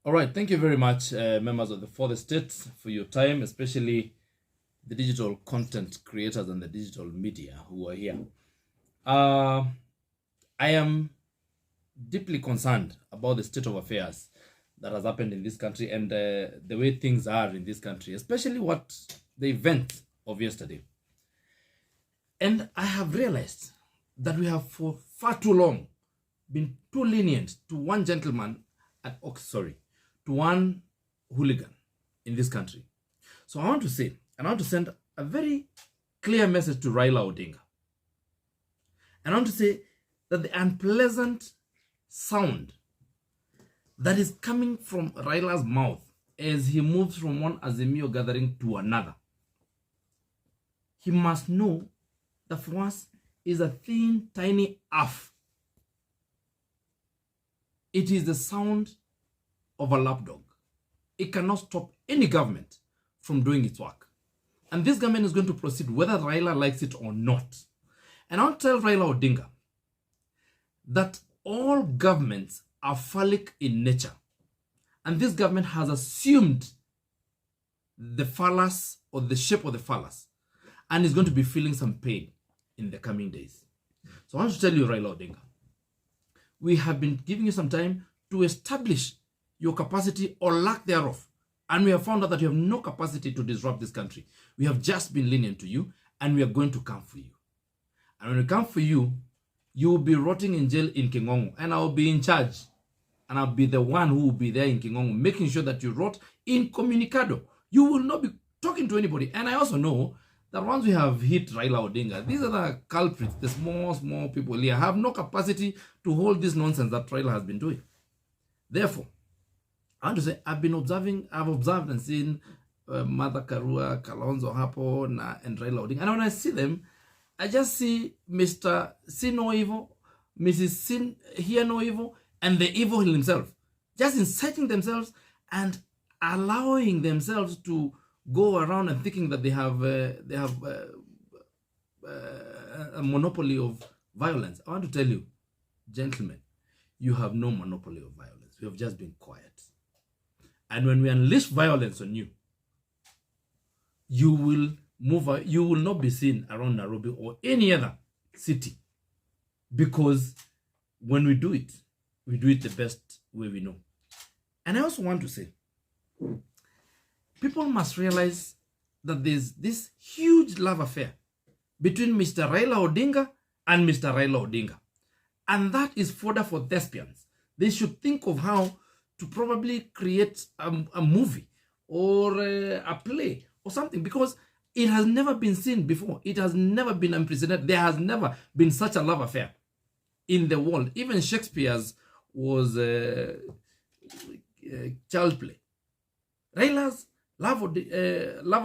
All right, thank you very much, members of the Fourth Estate, for your time, especially the digital content creators and the digital media who are here. I am deeply concerned about the state of affairs that has happened in this country and the way things are in this country, especially what the event of yesterday. And I have realized that we have for far too long been too lenient to one gentleman to one hooligan in this country. So I want to say, and I want to send a very clear message to Raila Odinga. And I want to say that the unpleasant sound that is coming from Raila's mouth as he moves from one Azimio gathering to another, he must know that for us is a thin, tiny F. It is the sound of a lapdog. It cannot stop any government from doing its work. And this government is going to proceed whether Raila likes it or not. And I'll tell Raila Odinga that all governments are phallic in nature. And this government has assumed the phallus or the shape of the phallus and is going to be feeling some pain in the coming days. So I want to tell you, Raila Odinga, we have been giving you some time to establish your capacity or lack thereof. And we have found out that you have no capacity to disrupt this country. We have just been lenient to you, and we are going to come for you. And when we come for you, you will be rotting in jail in Kingongo, and I will be in charge. And I'll be the one who will be there in Kingongo, making sure that you rot incommunicado. You will not be talking to anybody. And I also know that once we have hit Raila Odinga, these are the culprits, the small people here, have no capacity to hold this nonsense that Raila has been doing. Therefore, I want to say, I've observed and seen Mother Karua, Kalonzo Hapo, and Raila Odinga. And when I see them, I just see Mr. See No Evil, Mrs. Sin Hear No Evil, and the evil himself, just inciting themselves and allowing themselves to go around and thinking that they have a monopoly of violence. I want to tell you, gentlemen, you have no monopoly of violence. You have just been quiet. And when we unleash violence on you, you will not be seen around Nairobi or any other city. Because when we do it the best way we know. And I also want to say, people must realize that there's this huge love affair between Mr. Raila Odinga and Mr. Raila Odinga. And that is fodder for thespians. They should think of how to probably create a movie or a play or something, because it has never been seen before. It has never been unprecedented. There has never been such a love affair in the world. Even Shakespeare's was child play. Raila's love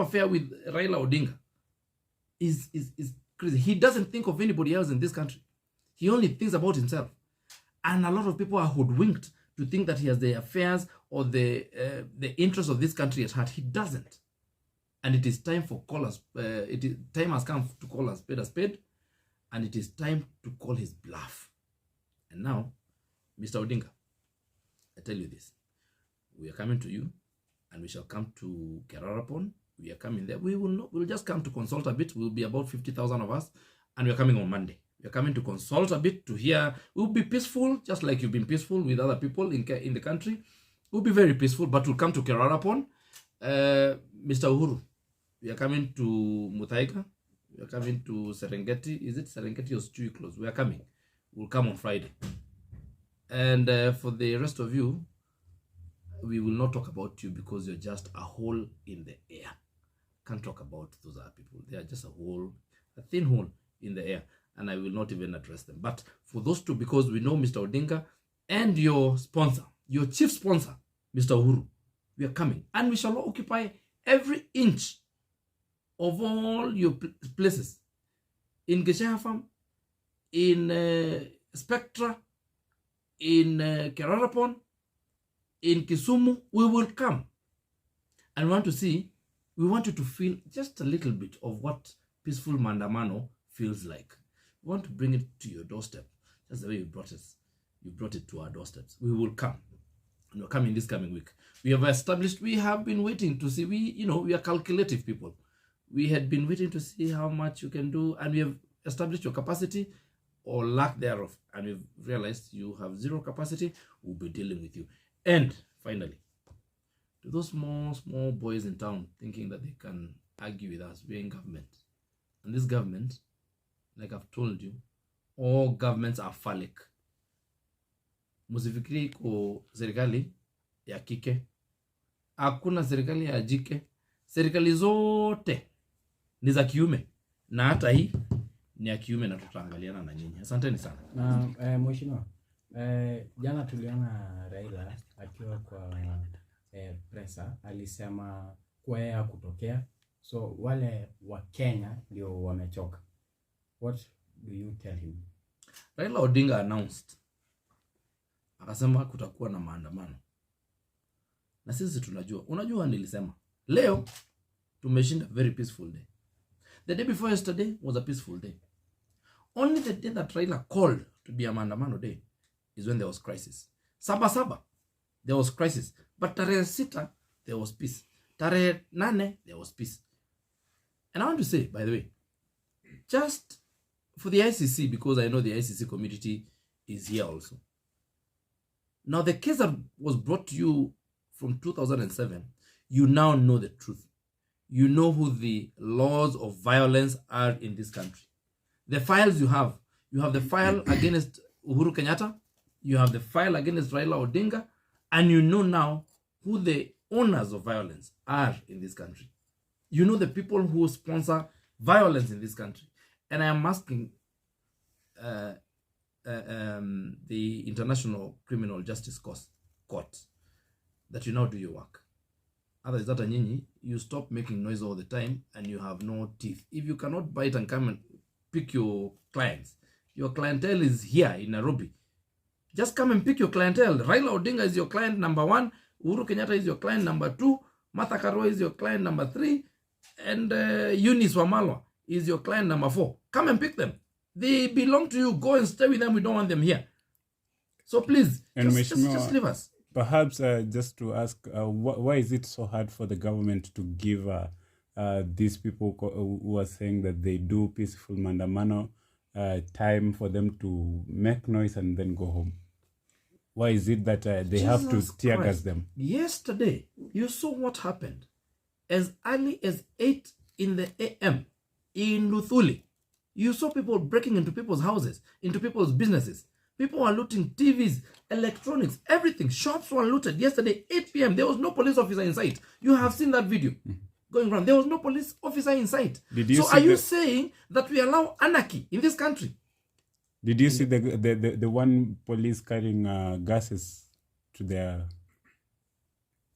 affair with Raila Odinga is crazy. He doesn't think of anybody else in this country. He only thinks about himself. And a lot of people are hoodwinked to think that he has the affairs or the interests of this country at heart. He doesn't. And it is time for time has come to call a spade, and it is time to call his bluff. And now, Mr. Odinga, I tell you this. We are coming to you, and we shall come to Kerarapon. We are coming there. We'll just come to consult a bit. We'll be about 50,000 of us, and we are coming on Monday. We are coming to consult a bit, to hear. We'll be peaceful, just like you've been peaceful with other people in the country. We'll be very peaceful, but we'll come to Kerarapon. Mr. Uhuru, we are coming to Muthaiga. We are coming to Serengeti. Is it Serengeti or Stewie Close? We are coming. We'll come on Friday. And for the rest of you, we will not talk about you because you're just a hole in the air. Can't talk about those other people. They are just a thin hole in the air. And I will not even address them. But for those two, because we know Mr. Odinga and your sponsor, your chief sponsor, Mr. Uhuru, we are coming. And we shall occupy every inch of all your places. In Gesheha Farm, in Spectra, in Kerarapon, in Kisumu, we will come. And we want you to feel just a little bit of what peaceful Maandamano feels like. We want to bring it to your doorstep. That's the way you brought it to our doorsteps. We will come. coming this coming week. We have established, we have been waiting to see, we are calculative people. We had been waiting to see how much you can do, and we have established your capacity or lack thereof, and we've realized you have zero capacity. We'll be dealing with you. And finally, to those small boys in town thinking that they can argue with us, we're in government. And this government, like I've told you, all governments are phallic. Musifikiri ko serikali ya kike. Hakuna serikali ya jike. Serikali zote ni za kiume. Na hata hii ni ya kiume, na tutaangaliana na nyinyi. Asanteni sana. Na mheshimiwa, jana tuliona Raila akiwa kwa presa alisema kwa yeye kutokea. So wale wa Kenya ndio wamechoka. What do you tell him? Raila Odinga announced, akasema kutakuwa na maandamano. Na sisi tunajua. Unajua nilisema leo tumeshinda very peaceful day. The day before yesterday was a peaceful day. Only the day that Raila called to be a maandamano day is when there was crisis. Saba, there was crisis. But tarehe 6, there was peace. Tarehe 8, there was peace. And I want to say, by the way, just for the ICC, because I know the ICC community is here also. Now, the case that was brought to you from 2007, you now know the truth. You know who the laws of violence are in this country. The files you have the file against Uhuru Kenyatta, you have the file against Raila Odinga, and you know now who the owners of violence are in this country. You know the people who sponsor violence in this country. And I am asking the International Criminal Justice Court that you now do your work. Otherwise, that nyinyi, you stop making noise all the time and you have no teeth. If you cannot bite and come and pick your clients, your clientele is here in Nairobi. Just come and pick your clientele. Raila Odinga is your client number 1. Uhuru Kenyatta is your client number 2. Martha Karua is your client number 3. And Eunice Wamalwa is your client number 4. Come and pick them. They belong to you. Go and stay with them. We don't want them here. So please, just leave us. Perhaps just to ask, why is it so hard for the government to give these people who are saying that they do peaceful Maandamano time for them to make noise and then go home? Why is it that they have to tear gas them? Yesterday, you saw what happened. As early as 8 in the a.m. in Luthuli, you saw people breaking into people's houses, into people's businesses. People were looting TVs, electronics, everything. Shops were looted yesterday, 8 p.m. There was no police officer in sight. You have seen that video going around. There was no police officer in sight. So are you saying that we allow anarchy in this country? Did you see the one police carrying gases to their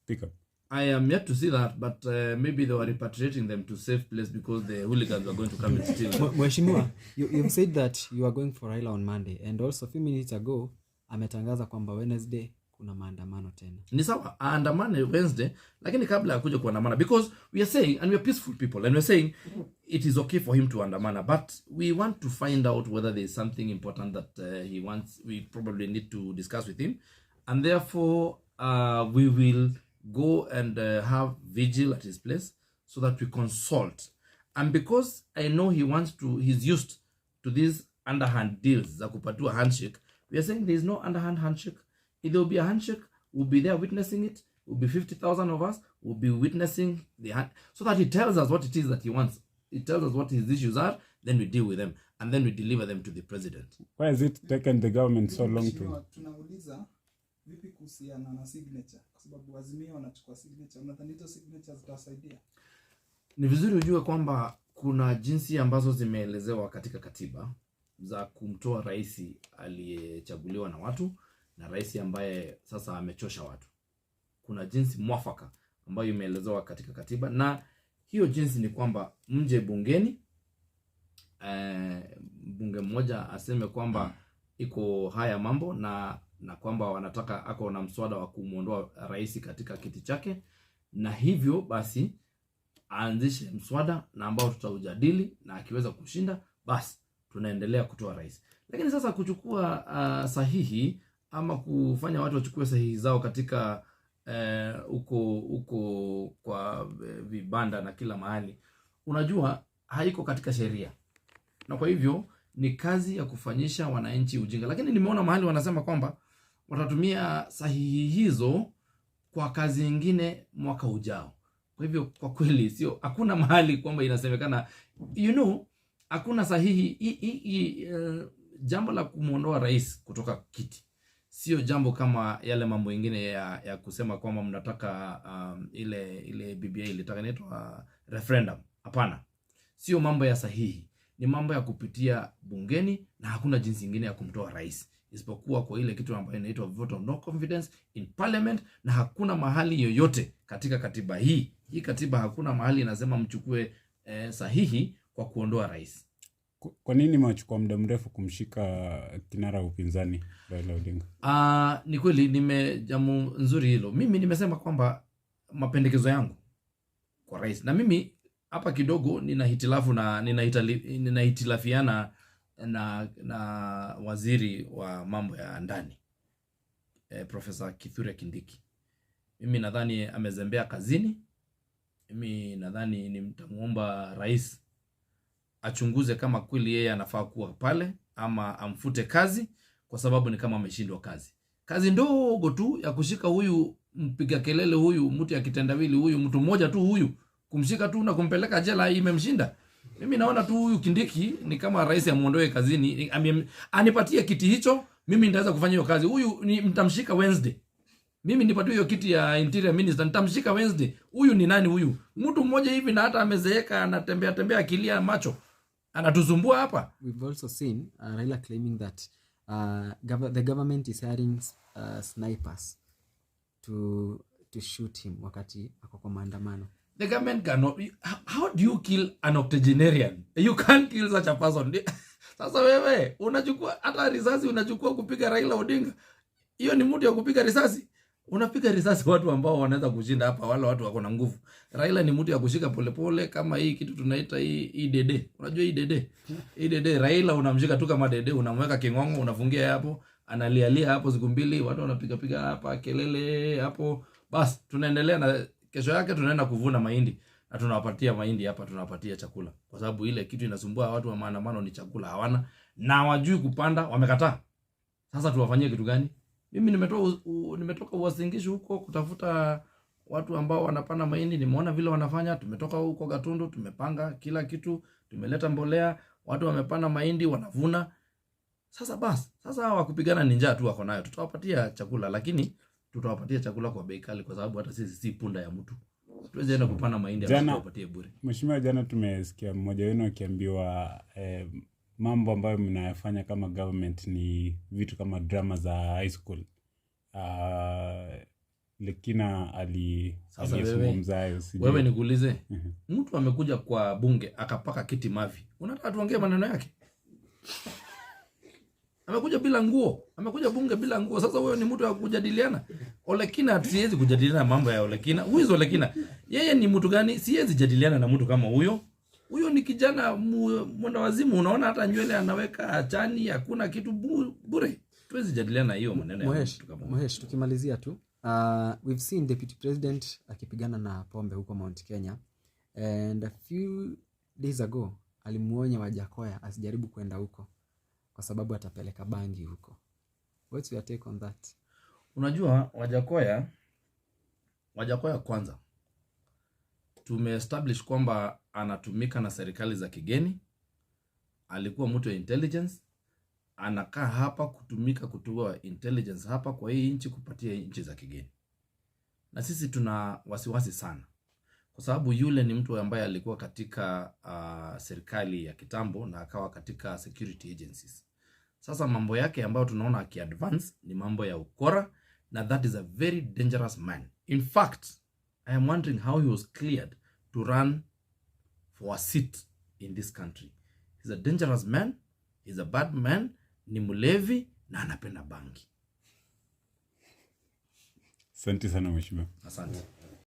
pickup? I am yet to see that, but maybe they were repatriating them to safe place because the hooligans were going to come and steal them. Mheshimiwa, you've said that you are going for Raila on Monday, and also a few minutes ago, ametangaza kwamba Wednesday kuna maandamano tena. Ni sawa, aandamane Wednesday, lakini kabla ya kuja kuandamana, because we are saying, and we are peaceful people, and we are saying it is okay for him to andamana, but we want to find out whether there is something important that he wants. We probably need to discuss with him, and therefore we will go and have vigil at his place so that we consult. And because I know he's used to these underhand deals, za kupatua handshake, we are saying there is no underhand handshake. If there will be a handshake, we'll be there witnessing it. Will be 50,000 of us. Will be witnessing the hand, so that he tells us what it is that he wants. He tells us what his issues are. Then we deal with them, and then we deliver them to the president. Why has it taken the government so long to? Tunauliza vipi kuhusiana na signature, kwa sababu Azimio wanachukua signature. Unadhani hizo signatures zitasaidia? Ni vizuri ujue kwamba kuna jinsi ambazo zimeelezewa katika katiba za kumtoa rais aliyechaguliwa na watu na rais ambaye sasa amechosha watu. Kuna jinsi mwafaka ambayo imeelezewa katika katiba, na hiyo jinsi ni kwamba mje bungeni, bunge mmoja aseme kwamba iko haya mambo na kwamba wanataka ako na mswada wa kumuondoa rais katika kiti chake, na hivyo basi aanzishe mswada na ambao tutaujadili, na akiweza kushinda basi tunaendelea kutoa rais. Lakini sasa kuchukua sahihi ama kufanya watu wachukue sahihi zao katika uko kwa vibanda na kila mahali, unajua haiko katika sheria, na kwa hivyo ni kazi ya kufanyisha wananchi ujinga. Lakini nimeona mahali wanasema kwamba watatumia sahihi hizo kwa kazi nyingine mwaka ujao. Kwa hivyo kwa kweli sio, hakuna mahali kwamba inasemekana hakuna sahihi. Jambo la kumuondoa rais kutoka kiti sio jambo kama yale mambo mengine ya kusema kwamba mnataka ile BBI ilitaka inaitwa referendum. Hapana, sio mambo ya sahihi, ni mambo ya kupitia bungeni, na hakuna jinsi nyingine ya kumtoa rais isipokuwa kwa ile kitu ambayo inaitwa vote of no confidence in parliament. Na hakuna mahali yoyote katika katiba hii katiba, hakuna mahali inasema mchukue sahihi kwa kuondoa rais. Kwa nini machukua muda mrefu kumshika kinara upinzani Raila Odinga? Ni kweli jamu nzuri hilo. Mimi nimesema kwamba mapendekezo yangu kwa rais, na mimi hapa kidogo nina hitilafu na ninahitilafiana na waziri wa mambo ya ndani Profesa Kithure Kindiki. Mimi nadhani amezembea kazini. Mimi nadhani nimtamuomba rais achunguze kama kweli yeye anafaa kuwa pale ama amfute kazi, kwa sababu ni kama ameshindwa kazi. Kazi ndogo tu ya kushika huyu mpiga kelele, huyu mtu ya kitendawili, huyu mtu mmoja tu, huyu kumshika tu na kumpeleka jela imemshinda. Mimi naona tu huyu Kindiki ni kama rais amuondoe kazini, anipatie kiti hicho, mimi nitaweza kufanya hiyo kazi. Huyu nitamshika Wednesday. Mimi nipatie hiyo kiti ya interior minister, nitamshika Wednesday. Huyu ni nani huyu? Mtu mmoja hivi na hata amezeeka, anatembea akilia macho. Anatuzumbua hapa. We've also seen Raila claiming that the government is hiring snipers to shoot him wakati ako kwa maandamano. The government cannot. How do you kill an octogenarian? You can't kill such a person. Sasa wewe unachukua hata risasi unachukua kupiga Raila Odinga. Hiyo ni mtu ya kupiga risasi. Unapiga risasi watu ambao wanaweza kushinda hapa, wale watu wako na nguvu. Raila ni mtu ya kushika polepole kama hii kitu tunaita hii dede. Unajua hii dede? Hii dede Raila unamshika tu kama dede, unamweka kingongo, unafungia hapo, analialia hapo siku mbili, watu wanapiga hapa kelele hapo. Bas, tunaendelea na kesho yake tunaenda kuvuna mahindi na tunawapatia mahindi hapa, tunawapatia chakula. Kwa sababu ile kitu inasumbua watu wa maandamano ni chakula hawana na hawajui kupanda, wamekataa. Sasa tuwafanyie kitu gani? Mimi nimetoka Uasin huko kutafuta watu ambao wanapanda mahindi, nimeona vile wanafanya. Tumetoka huko Gatundu, tumepanga kila kitu, tumeleta mbolea, watu wamepanda mahindi wanavuna. Sasa hawa kupigana ni njaa tu wako nayo. Tutawapatia chakula, lakini tutawapatia chakula kwa bei kali, kwa sababu hata sisi si punda ya mtu. Tuweze enda kupanda mahindi tuwapatie bure. Mheshimiwa, jana tumesikia mmoja wenu akiambiwa mambo ambayo mnayafanya kama government ni vitu kama drama za high school. Lekina aliyezungumza hayo. Wewe nikuulize, mtu amekuja kwa bunge akapaka kiti mavi, unataka tuongee maneno yake? Amekuja bila nguo, amekuja bunge bila nguo. Sasa wewe ni mtu wa kujadiliana? Olekina siwezi kujadiliana mambo ya Olekina. Huyo Olekina yeye ni mtu gani? Siwezi jadiliana na mtu kama huyo. Huyo ni kijana mwenda wazimu. Unaona hata nywele anaweka chani, hakuna kitu bure. Tuwezi jadiliana hiyo maneno ya mtu kama huyo. Mohesh, tukimalizia tu. We've seen Deputy President akipigana na pombe huko Mount Kenya, and a few days ago alimuonya Wajakoya asijaribu kwenda huko kwa sababu atapeleka bangi huko. What's your take on that? Unajua Wajakoya kwanza tumeestablish kwamba anatumika na serikali za kigeni. Alikuwa mtu wa intelligence, anakaa hapa kutumika kutoa intelligence hapa kwa hii nchi kupatia nchi za kigeni. Na sisi tuna wasiwasi sana, kwa sababu yule ni mtu ambaye alikuwa katika serikali ya kitambo na akawa katika security agencies. Sasa mambo yake ambayo tunaona akiadvance ni mambo ya ukora, na that is a very dangerous man. In fact, I am wondering how he was cleared to run for a seat in this country. He's a dangerous man, he's a bad man, ni mlevi na anapenda bangi. Asante sana mheshimiwa. Asante.